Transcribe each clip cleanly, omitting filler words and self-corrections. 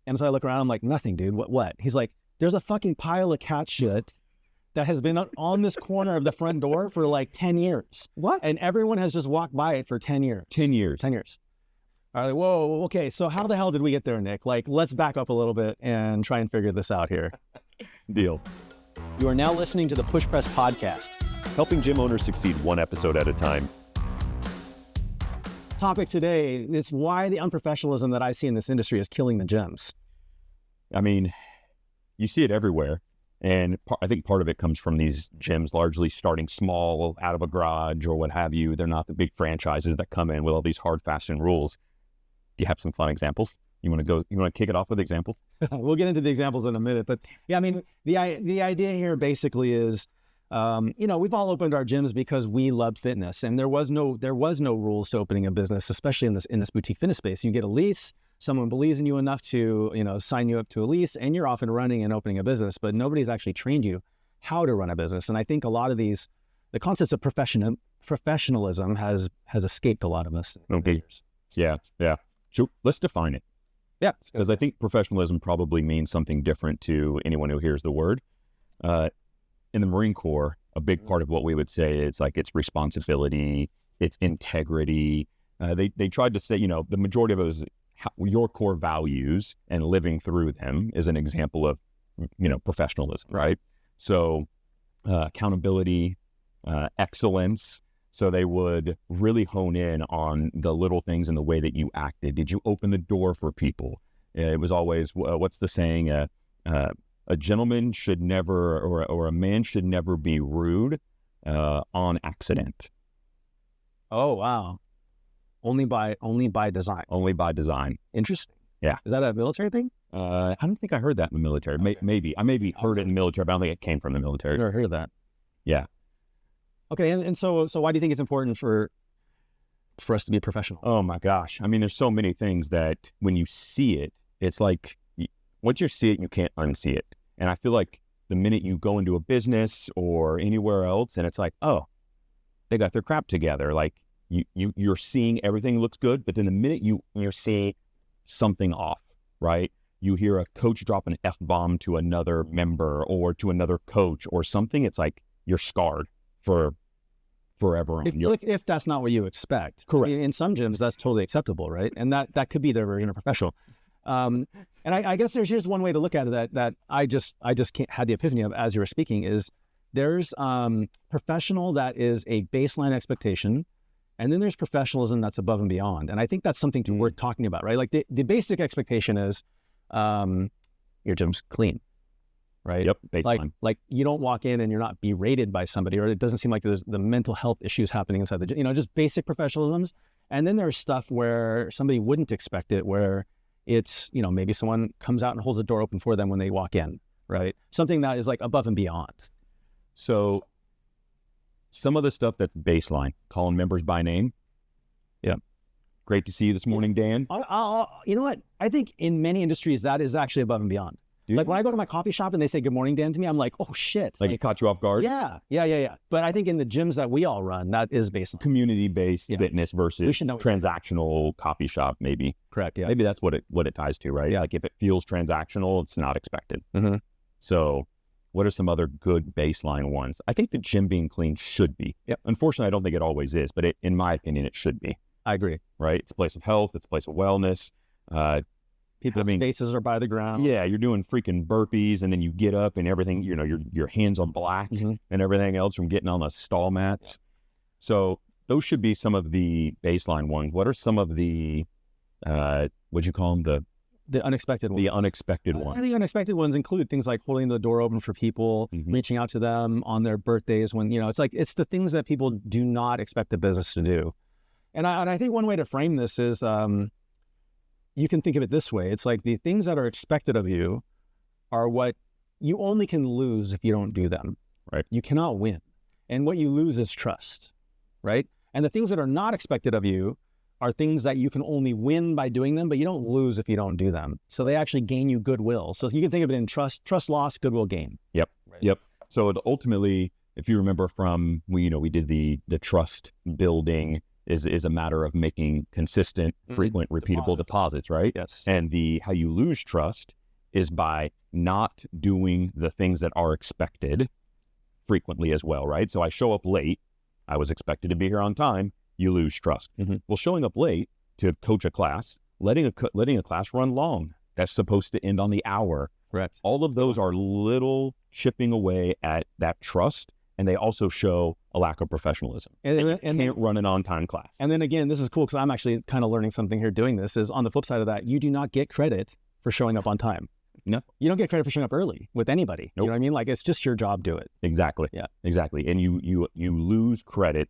And so I look around, I'm like, nothing, dude. What? He's like, there's a fucking pile of cat shit that has been on this corner of the front door for like 10 years. What? And everyone has just walked by it for 10 years. 10 years. 10 years. All right, whoa, okay, so how the hell did we get there, Nick? Like, let's back up a little bit and try and figure this out here. Deal. You are now listening to the Push Press Podcast. Helping gym owners succeed one episode at a time. Topic today is why the unprofessionalism that I see in this industry is killing the gyms. I mean, you see it everywhere. And I think part of it comes from these gyms largely starting small out of a garage or what have you. They're not the big franchises that come in with all these hard, fast, and rules. Do you have some fun examples? You want to kick it off with examples? We'll get into the examples in a minute, but yeah, I mean, the idea here basically is, we've all opened our gyms because we loved fitness, and there was no rules to opening a business, especially in this boutique fitness space. You get a lease, someone believes in you enough to, sign you up to a lease, and you're off and running and opening a business, but nobody's actually trained you how to run a business. And I think a lot of the concepts of professionalism has escaped a lot of us. Okay. Yeah. So let's define it. Yeah. Because I think professionalism probably means something different to anyone who hears the word. In the Marine Corps, a big part of what we would say is like it's responsibility, it's integrity. They tried to say, the majority of it is your core values and living through them is an example of, professionalism, right? So accountability, excellence. So they would really hone in on the little things and the way that you acted. Did you open the door for people? It was always, what's the saying? A gentleman should never, or a man should never be rude on accident. Oh, wow. Only by design. Only by design. Interesting. Yeah. Is that a military thing? I don't think I heard that in the military. Okay. Maybe. I maybe heard it in the military, but I don't think it came from the military. I've never heard of that. Yeah. Okay, and so why do you think it's important for us to be professional? Oh my gosh. I mean, there's so many things that when you see it, it's like, once you see it, you can't unsee it. And I feel like the minute you go into a business or anywhere else and it's like, oh, they got their crap together. Like you're seeing everything looks good, but then the minute you see something off, right? You hear a coach drop an F-bomb to another member or to another coach or something, it's like you're scarred for forever. If that's not what you expect. Correct. I mean, in some gyms, that's totally acceptable, right? And that could be their version of professional. And I guess there's just one way to look at it that I just can't had the epiphany of as you were speaking is there's professional that is a baseline expectation, and then there's professionalism that's above and beyond. And I think that's something worth talking about, right? Like the basic expectation is your gym's clean, right? Yep, baseline. Like you don't walk in and you're not berated by somebody, or it doesn't seem like there's the mental health issues happening inside the gym, just basic professionalisms. And then there's stuff where somebody wouldn't expect it, where it's, maybe someone comes out and holds the door open for them when they walk in, right? Something that is like above and beyond. So some of the stuff that's baseline, calling members by name. Yeah. Great to see you this morning, Dan. You know what? I think in many industries, that is actually above and beyond. Like when I go to my coffee shop and they say, good morning, Dan, to me, I'm like, oh shit. Like it caught you off guard? Yeah. But I think in the gyms that we all run, that is baseline. Community-based fitness versus transactional coffee shop, maybe. Correct, yeah. Maybe that's what it ties to, right? Yeah. Like if it feels transactional, it's not expected. Mm-hmm. So what are some other good baseline ones? I think the gym being clean should be. Yep. Unfortunately, I don't think it always is, but in my opinion, it should be. I agree. Right? It's a place of health. It's a place of wellness. People's faces are by the ground. Yeah, you're doing freaking burpees, and then you get up and everything, your hands are black and everything else from getting on the stall mats. Yeah. So those should be some of the baseline ones. What are some of the, what'd you call them? The unexpected ones. The unexpected ones. The unexpected ones include things like holding the door open for people, reaching out to them on their birthdays when, it's the things that people do not expect the business to do. And I think one way to frame this is, you can think of it this way. It's like the things that are expected of you are what you only can lose if you don't do them. Right. You cannot win. And what you lose is trust, right? And the things that are not expected of you are things that you can only win by doing them, but you don't lose if you don't do them. So they actually gain you goodwill. So you can think of it in trust loss, goodwill gain. Yep. Right. Yep. So ultimately, if you remember from, we did the trust building is a matter of making consistent, frequent, repeatable deposits, right? Yes. And how you lose trust is by not doing the things that are expected frequently as well, right? So I show up late. I was expected to be here on time. You lose trust. Well, showing up late to coach a class, letting a class run long, that's supposed to end on the hour. Correct. All of those are little chipping away at that trust, and they also show a lack of professionalism. And you can't run an on-time class. And then again, this is cool because I'm actually kind of learning something here doing this, is on the flip side of that, you do not get credit for showing up on time. No. You don't get credit for showing up early with anybody. Nope. You know what I mean? Like, it's just your job, do it. Exactly. Yeah. Exactly. And you lose credit,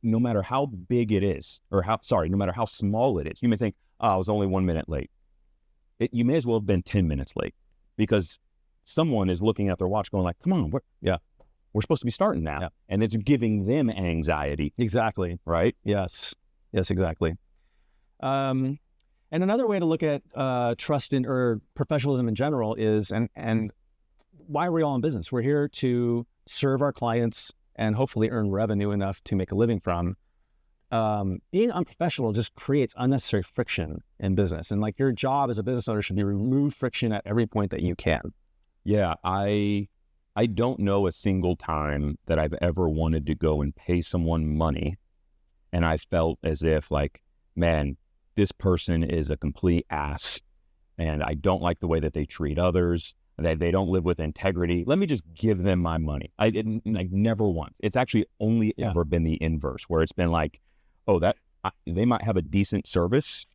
no matter how big it is, or no matter how small it is. You may think, oh, I was only 1 minute late. You may as well have been 10 minutes late, because someone is looking at their watch going like, come on, we're supposed to be starting now. Yeah. And it's giving them anxiety. Exactly. Right? Yes. Yes, exactly. And another way to look at trust or professionalism in general is, and why are we all in business? We're here to serve our clients and hopefully earn revenue enough to make a living from. Being unprofessional just creates unnecessary friction in business. And like, your job as a business owner should be remove friction at every point that you can. Yeah, I don't know a single time that I've ever wanted to go and pay someone money and I felt as if like, man, this person is a complete ass and I don't like the way that they treat others, that they don't live with integrity. Let me just give them my money. I didn't, like, never once. It's actually only ever been the inverse, where it's been like, oh, they might have a decent service.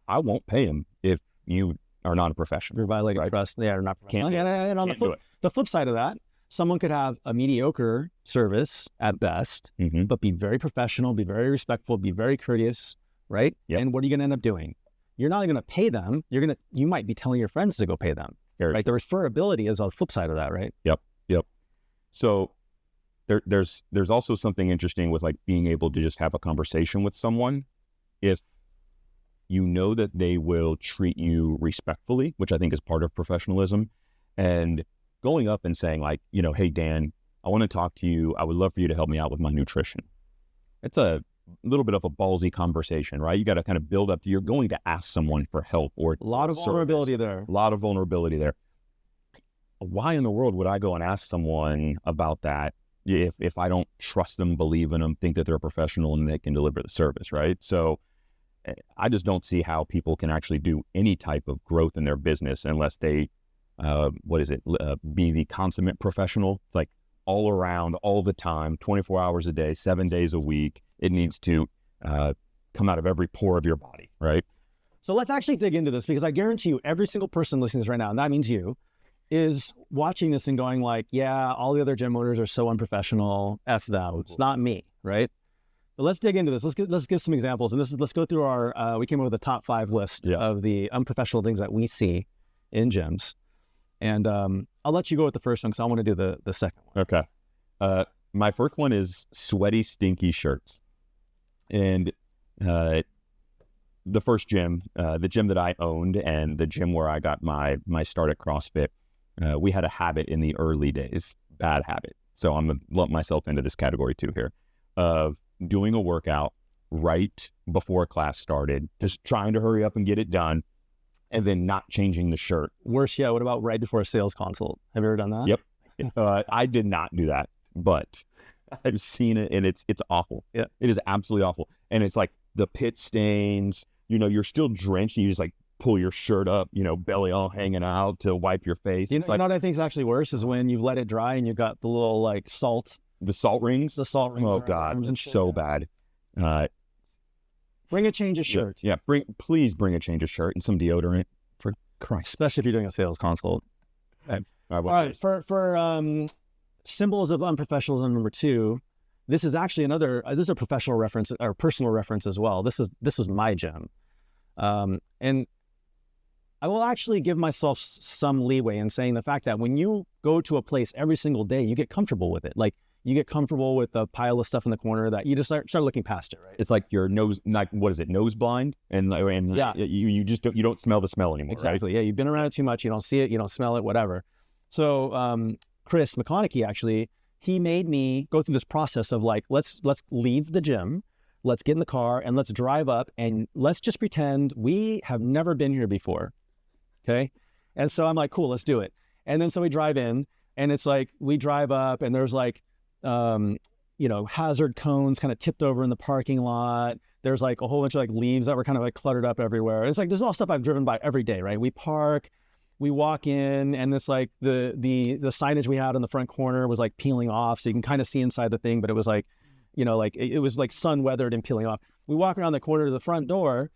I won't pay them if you are not a professional. You're violating trust. Yeah, they're not professional. And on the flip side of that, someone could have a mediocre service at best, but be very professional, be very respectful, be very courteous, right? Yep. And what are you going to end up doing? You're not going to pay them. You might be telling your friends to go pay them, right? The referability is on the flip side of that, right? Yep. So there's also something interesting with like being able to just have a conversation with someone. If you know that they will treat you respectfully, which I think is part of professionalism, and going up and saying like, hey, Dan, I want to talk to you. I would love for you to help me out with my nutrition. It's a little bit of a ballsy conversation, right? You got to kind of build up to, you're going to ask someone for help, or a lot of vulnerability there. A lot of vulnerability there. Why in the world would I go and ask someone about that if I don't trust them, believe in them, think that they're a professional and they can deliver the service, right? So I just don't see how people can actually do any type of growth in their business unless they, be the consummate professional. It's like all around, all the time, 24 hours a day, 7 days a week. It needs to come out of every pore of your body, right? So let's actually dig into this, because I guarantee you every single person listening to this right now, and that means you, is watching this and going like, yeah, all the other gym owners are so unprofessional, F them, it's not me, right? But let's dig into this. Let's give some examples. And let's go through we came up with a top 5 list of the unprofessional things that we see in gyms. And I'll let you go with the first one because I want to do the second one. Okay. My first one is sweaty, stinky shirts. And the first gym, the gym that I owned and the gym where I got my start at CrossFit, we had a habit in the early days, bad habit. So I'm going to lump myself into this category too here, of doing a workout right before class started, just trying to hurry up and get it done, and then not changing the shirt. Worse yet, what about right before a sales consult? Have you ever done that? Yep. I did not do that, but I've seen it, and it's awful. Yeah. It is absolutely awful. And it's like the pit stains, you're still drenched, and you just like pull your shirt up, belly all hanging out to wipe your face. You know what I think is actually worse is when you've let it dry and you've got the little like salt. The salt rings? The salt rings. Oh God, it's so bad. Bring a change of shirt. Yeah, please bring a change of shirt and some deodorant, for Christ. Especially if you're doing a sales consult. All right, for symbols of unprofessionalism, number 2, this is actually this is a professional reference or personal reference as well. This is my gym. And I will actually give myself some leeway in saying the fact that when you go to a place every single day, you get comfortable with it. Like, you get comfortable with the pile of stuff in the corner that you just start looking past it, right? It's like your nose, like, what is it, nose blind? And yeah, you just don't smell the smell anymore. Exactly. Right? Yeah, you've been around it too much. You don't see it. You don't smell it. Whatever. So Chris McConaughey, actually, he made me go through this process of like, let's leave the gym, let's get in the car and let's drive up and let's just pretend we have never been here before. Okay. And so I'm like, cool, let's do it. And then so we drive in and it's like, we drive up and there's like, hazard cones kind of tipped over in the parking lot. There's like a whole bunch of like leaves that were kind of like cluttered up everywhere. It's like, there's all stuff I've driven by every day, right? We park, we walk in, and this like the signage we had in the front corner was like peeling off. So you can kind of see inside the thing, but it was like, it was like sun weathered and peeling off. We walk around the corner to the front door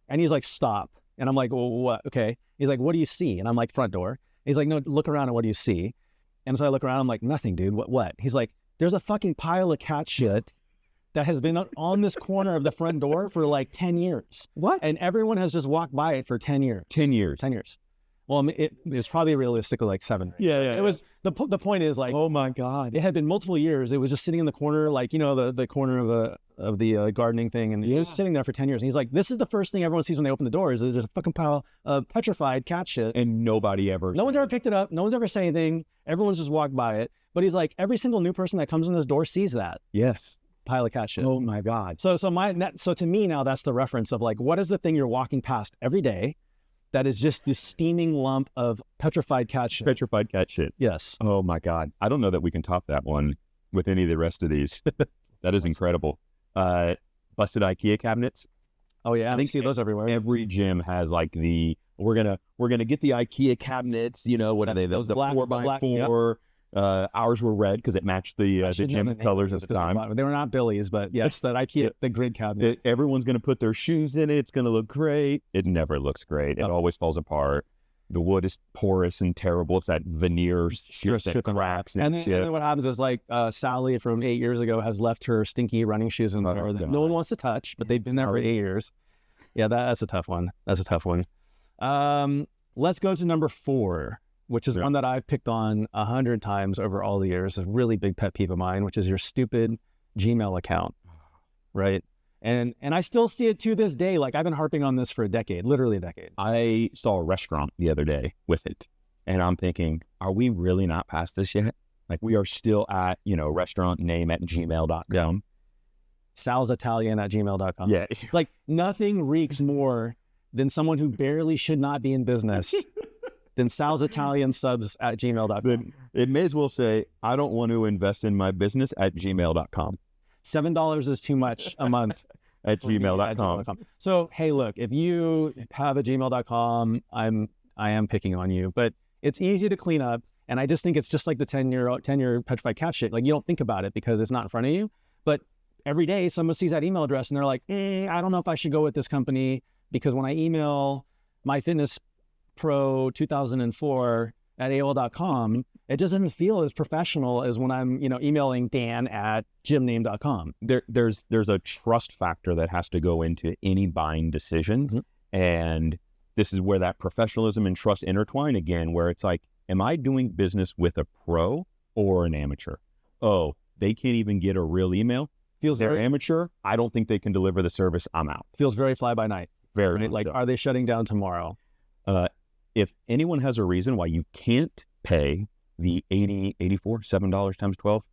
and he's like, stop. And I'm like, well, what? Okay. He's like, what do you see? And I'm like, front door. He's like, no, look around and what do you see? And so I look around, I'm like, nothing, dude. What? He's like, there's a fucking pile of cat shit that has been on this corner of the front door for like 10 years. What? And everyone has just walked by it for 10 years. 10 years. 10 years. Well, it was probably realistically like 7. Yeah. It was, the point is like, oh my God. It had been multiple years. It was just sitting in the corner, like, the corner of the gardening thing. And it was sitting there for 10 years. And he's like, this is the first thing everyone sees when they open the door is there's a fucking pile of petrified cat shit. And no one's ever picked it up. No one's ever said anything. Everyone's just walked by it. But he's like, every single new person that comes in this door sees that. Yes. Pile of cat shit. Oh my God. So to me now, that's the reference of like, what is the thing you're walking past every day that is just this steaming lump of petrified cat shit? Petrified cat shit. Yes. Oh my God. I don't know that we can top that one with any of the rest of these. That is incredible. Busted IKEA cabinets. Oh yeah, I think see those everywhere. Every gym has like we're gonna get the IKEA cabinets. What are they? Those the black, 4x4. Yep. Ours were red because it matched the gym colors at the time. They were not Billy's, but yes, that IKEA the grid cabinet. Everyone's gonna put their shoes in it. It's gonna look great. It never looks great. It always falls apart. The wood is porous and terrible. It's that veneer that cracks. And then what happens is like Sally from 8 years ago has left her stinky running shoes in there that no one wants to touch, but they've been there for 8 years. Yeah, that's a tough one. Let's go to number 4, which is one that I've picked on 100 times over all the years. A really big pet peeve of mine, which is your stupid Gmail account, right? And I still see it to this day. Like I've been harping on this for a decade, literally a decade. I saw a restaurant the other day with it, and I'm thinking, are we really not past this yet? Like we are still at, restaurant name at gmail.com. Sal's Italian at gmail.com. Yeah. Like nothing reeks more than someone who barely should not be in business than Sal's Italian subs at gmail.com. It may as well say, I don't want to invest in my business at gmail.com. $7 is too much a month at gmail.com. So, hey, look, if you have a gmail.com, I am picking on you, but it's easy to clean up. And I just think it's just like the 10-year petrified cat shit. Like you don't think about it because it's not in front of you, but every day someone sees that email address and they're like, I don't know if I should go with this company because when I email MyFitnessPro 2004 at AOL.com, it doesn't feel as professional as when I'm, emailing Dan at gymname.com. There's a trust factor that has to go into any buying decision. Mm-hmm. And this is where that professionalism and trust intertwine again, where it's like, am I doing business with a pro or an amateur? Oh, they can't even get a real email. They're amateur. I don't think they can deliver the service. I'm out. Feels very fly by night. Very right? Like, are they shutting down tomorrow? If anyone has a reason why you can't pay the $7 times 12,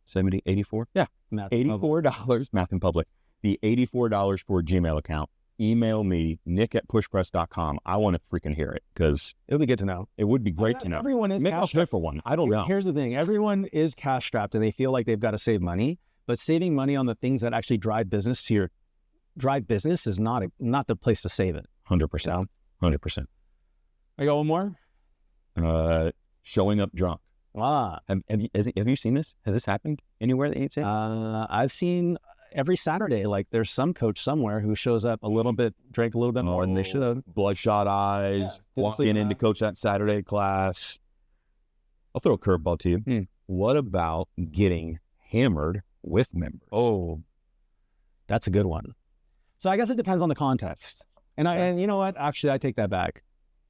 70, 84? Yeah, $84, math in public. The $84 for a Gmail account. Email me, nick@pushpress.com. I want to freaking hear it because it would be good to know. It would be great to know. Everyone is cash strapped for one. I don't know. Here's the thing. Everyone is cash strapped and they feel like they've got to save money, but saving money on the things that actually drive business is not the place to save it. 100%. 100%. I got one more. Showing up drunk. Have you seen this? Has this happened anywhere that you'd say? I've seen every Saturday, like there's some coach somewhere who shows up drank a little bit more than they should have. Bloodshot eyes, walking in to coach that Saturday class. I'll throw a curveball to you. What about getting hammered with members? Oh, that's a good one. So I guess it depends on the context. And you know what? Actually, I take that back.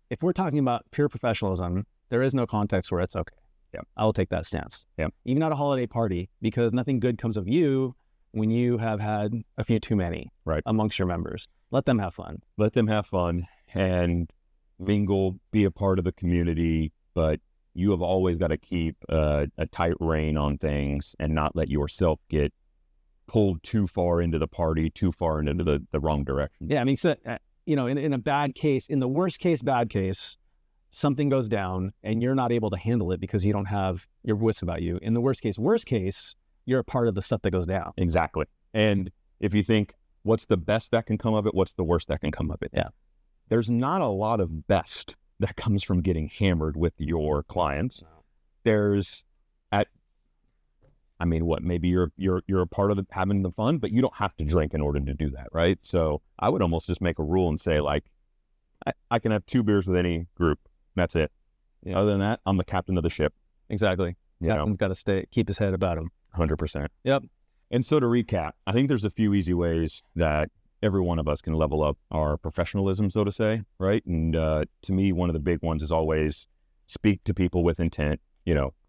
If we're talking about pure professionalism, there is no context where it's okay. Yeah, I will take that stance. Yeah, even at a holiday party, because nothing good comes of you when you have had a few too many amongst your members. Let them have fun. Let them have fun and mingle, be a part of the community, but you have always got to keep a tight rein on things and not let yourself get pulled too far into the party, too far into the wrong direction. Yeah, I mean, so, in a bad case, in the worst case, bad case, something goes down and you're not able to handle it because you don't have your wits about you. In the worst case, you're a part of the stuff that goes down. Exactly. And if you think, what's the best that can come of it? What's the worst that can come of it? Yeah. There's not a lot of best that comes from getting hammered with your clients. No. Maybe you're a part of having the fun, but you don't have to drink in order to do that, right? So I would almost just make a rule and say, like, I can have 2 beers with any group. That's it. Yeah. Other than that, I'm the captain of the ship. Exactly. Captain's got to keep his head about him. 100%. Yep. And so to recap, I think there's a few easy ways that every one of us can level up our professionalism, so to say, right? And to me, one of the big ones is always speak to people with intent.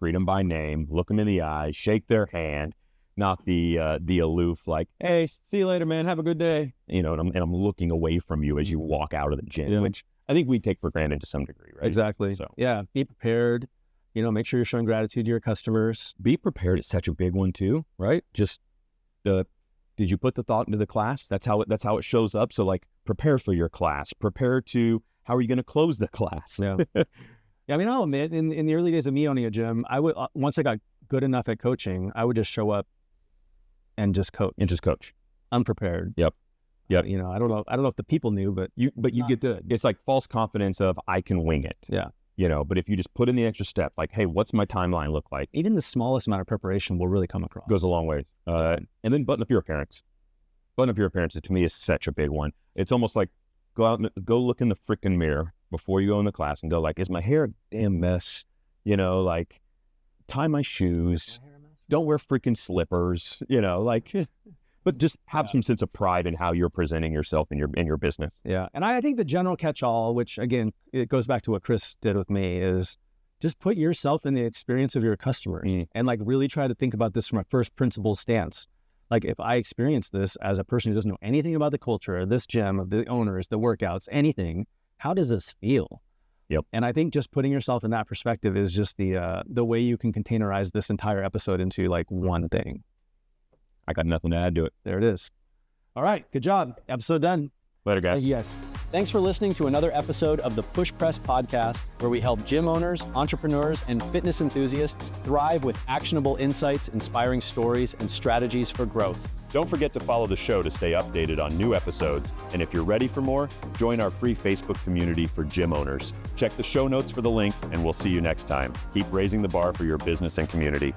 Greet them by name, look them in the eyes, shake their hand, not the aloof, like, hey, see you later, man, have a good day. And I'm looking away from you as you walk out of the gym, which I think we take for granted to some degree, right? Exactly. So yeah, be prepared. Make sure you're showing gratitude to your customers. Be prepared is such a big one too, right? Just did you put the thought into the class? That's how it shows up. So like, prepare for your class. Prepare to how are you going to close the class? Yeah. Yeah, I mean, I'll admit, in the early days of me owning a gym, I would once I got good enough at coaching, I would just show up and just coach. Unprepared. Yep. I don't know if the people knew, but you get good. It's like false confidence of I can wing it. Yeah. But if you just put in the extra step, like, hey, what's my timeline look like? Even the smallest amount of preparation will really come across. Goes a long way. And then button up your appearance. Button up your appearance, to me, is such a big one. It's almost like go out and go look in the freaking mirror before you go in the class and go like, is my hair a damn mess? Like, tie my shoes. Don't wear freaking slippers. But just have some sense of pride in how you're presenting yourself in your business. Yeah. And I think the general catch-all, which again, it goes back to what Chris did with me, is just put yourself in the experience of your customers and like really try to think about this from a first principles stance. Like, if I experience this as a person who doesn't know anything about the culture of this gym, of the owners, the workouts, anything, how does this feel? Yep. And I think just putting yourself in that perspective is just the way you can containerize this entire episode into like one thing. I got nothing to add to it. There it is. All right. Good job. Episode done. Later, guys. Thank you, guys. Thanks for listening to another episode of the Push Press Podcast, where we help gym owners, entrepreneurs, and fitness enthusiasts thrive with actionable insights, inspiring stories, and strategies for growth. Don't forget to follow the show to stay updated on new episodes. And if you're ready for more, join our free Facebook community for gym owners. Check the show notes for the link, and we'll see you next time. Keep raising the bar for your business and community.